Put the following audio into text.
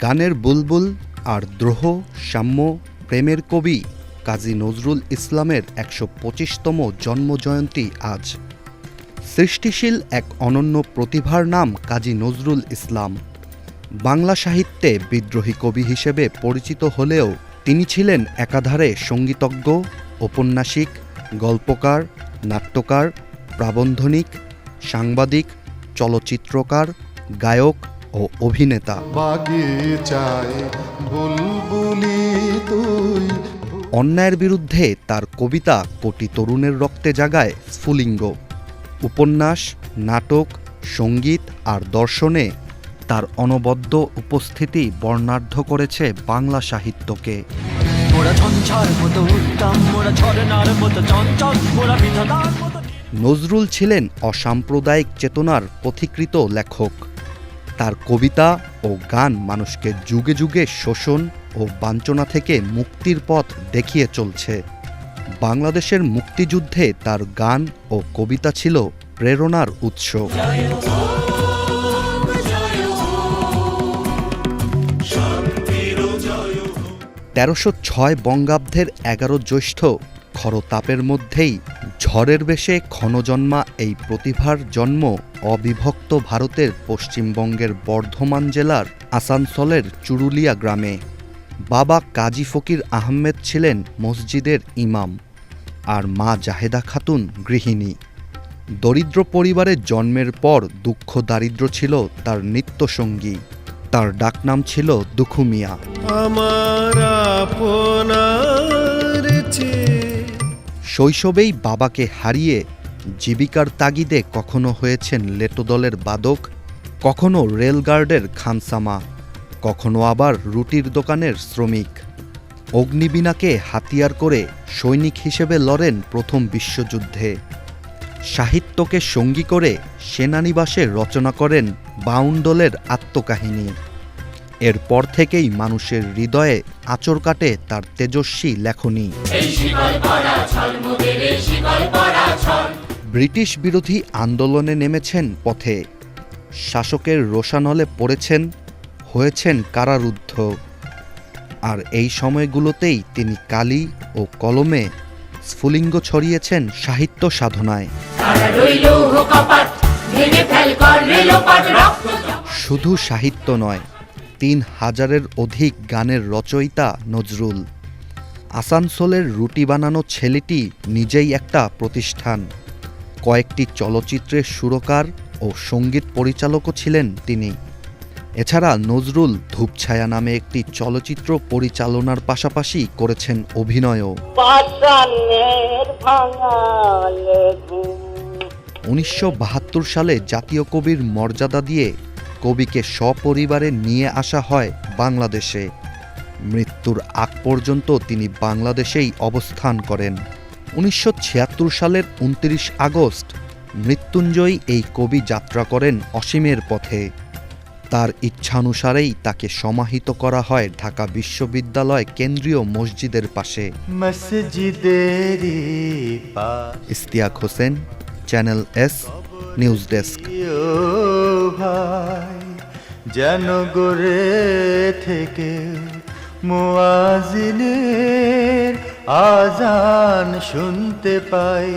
গানের বুলবুল আর দ্রোহ সাম্য প্রেমের কবি কাজী নজরুল ইসলামের ১২৫তম জন্মজয়ন্তী আজ। সৃষ্টিশীল এক অনন্য প্রতিভার নাম কাজী নজরুল ইসলাম। বাংলা সাহিত্যে বিদ্রোহী কবি হিসেবে পরিচিত হলেও তিনি ছিলেন একাধারে সঙ্গীতজ্ঞ, ঔপন্যাসিক, গল্পকার, নাট্যকার, প্রাবন্ধিক, সাংবাদিক, চলচ্চিত্রকার, গায়ক ও অভিনেতা। অন্যায়ের বিরুদ্ধে তার কবিতা কোটি তরুণের রক্তে জাগায় স্ফুলিঙ্গ। উপন্যাস, নাটক, সঙ্গীত আর দর্শনে তার অনবদ্য উপস্থিতি বর্ণাঢ্য করেছে বাংলা সাহিত্যকে। নজরুল ছিলেন অসাম্প্রদায়িক চেতনার পথিকৃত লেখক। তার কবিতা ও গান মানুষকে যুগে যুগে শোষণ ও বঞ্চনা থেকে মুক্তির পথ দেখিয়ে চলছে। বাংলাদেশের মুক্তিযুদ্ধে তার গান ও কবিতা ছিল প্রেরণার উৎস। ১৩০৬ বঙ্গাব্দের ১১ জ্যৈষ্ঠ খরতাপের মধ্যেই ঝড়ের বেশে ক্ষণজন্মা এই প্রতিভার জন্ম অবিভক্ত ভারতের পশ্চিমবঙ্গের বর্ধমান জেলার আসানসোলের চুরুলিয়া গ্রামে। বাবা কাজী ফকির আহমেদ ছিলেন মসজিদের ইমাম আর মা জাহেদা খাতুন গৃহিণী। দরিদ্র পরিবারে জন্মের পর দুঃখ দারিদ্র ছিল তার নিত্যসঙ্গী। তার ডাকনাম ছিল দুখু মিয়া। শৈশবেই বাবাকে হারিয়ে জীবিকার তাগিদে কখনো হয়েছেন লেটোদলের বাদক, কখনো রেলগার্ডের খানসামা, কখনো আবার রুটির দোকানের শ্রমিক। অগ্নিবীণাকে হাতিয়ার করে সৈনিক হিসেবে লড়েন প্রথম বিশ্বযুদ্ধে। সাহিত্যকে সঙ্গী করে সেনানিবাসে রচনা করেন বাউন্ডলের আত্মকাহিনী। এরপর থেকেই মানুষের হৃদয়ে আঁচড় কাটে তার তেজস্বী লেখনী। ব্রিটিশ বিরোধী আন্দোলনে নেমেছেন পথে, শাসকের রোষানলে পড়েছেন, হয়েছেন কারারুদ্ধ। আর এই সময়গুলোতেই তিনি কালি ও কলমে স্ফুলিঙ্গ ছড়িয়েছেন সাহিত্য সাধনায়। শুধু সাহিত্য নয়, ৩,০০০-এর অধিক গানের রচয়িতা নজরুল। আসানসোলের রুটি বানানো ছেলেটি নিজেই একটা প্রতিষ্ঠান। কয়েকটি চলচ্চিত্রের সুরকার ও সঙ্গীত পরিচালকও ছিলেন তিনি। এছাড়া নজরুল ধূপছায়া নামে একটি চলচ্চিত্র পরিচালনার পাশাপাশি করেছেন অভিনয়ও। ১৯৭২ সালে জাতীয় কবির মর্যাদা দিয়ে কবিকে সপরিবারে নিয়ে আসা হয় বাংলাদেশে। মৃত্যুর আগ পর্যন্ত তিনি বাংলাদেশেই অবস্থান করেন। ১৯৭৬ সালের ২৯ আগস্ট মৃত্যুঞ্জয়ী এই কবি যাত্রা করেন অসীমের পথে। তার ইচ্ছানুসারেই তাকে সমাহিত করা হয় ঢাকা বিশ্ববিদ্যালয় কেন্দ্রীয় মসজিদের পাশে। Ishtiaq Hossain, channel S, news desk. যেন গড়ে থেকে মুয়াজ্জিনের আজান শুনতে পাই।